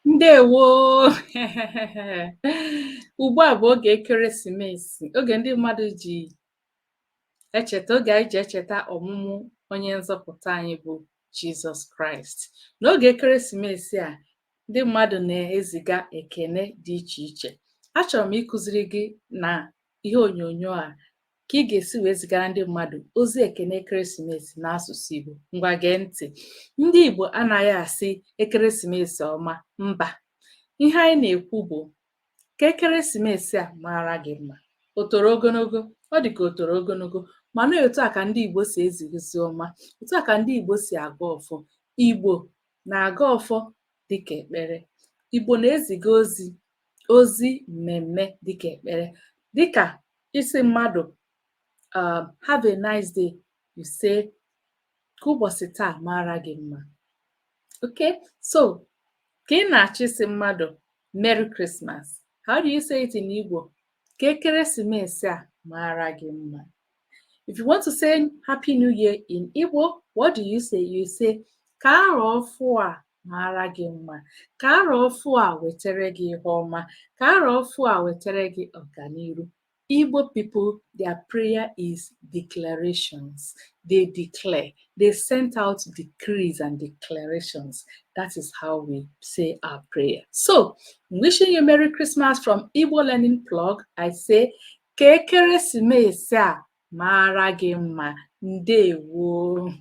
Ndewo. Ugbu a bụ oge ekeresimesi, oge ndị mmadụ ji echeta oge anyị ji echeta ọmụmụ onye nzọpụta anyị bụ Jizọs Kraịst. N'oge ekeresimesi a, ndị mmadụ na-eziga ekene dị iche iche. Achọrọ m ịkụziri gị na ihe onyonyo a ka ị ga-esi wee zigara ndị mmadụ ozi ekene ekeresimesi n'asụsụ Igbo. Ngwa gee ntị. Ndị Igbo anaghị asị ekeresimesi ọma, mba. Ihe anyị na-ekwu bụ ka ekeresimesi a mara gị mma. O toro ogologo? Ọ dị ka o toro ogologo, mana otu a ka ndị Igbo si ezigozi ọma, otu a ka ndị Igbo si aga ọfọ. Igbo na-aga ọfọ dịka ekpere. Igbo na-eziga ozi mmemme dịka ekpere. Dịka isi mmadụ have a nice day, you say ka ụbọchị taa mara gị mma. Okay, so ka ị na-achọ isi mmadụ Merry Christmas, how do you say it in Igbo? Ka ekeresimesi a mara gị mma. If you want to say Happy New Year in Igbo, what do you say? You say ka arọ ọfụ a mara gị mma, ka arọ ọfụ a wetere gị ihe ọma, ka arọ ọfụ a wetere gị ọganiru. Igbo people, their prayer is declarations. They declare. They sent out decrees and declarations. That is how we say our prayer. So, wishing you Merry Christmas from Igbo Learning Plug. I say, ka ekeresimesi a mara gị mma. Ndewo.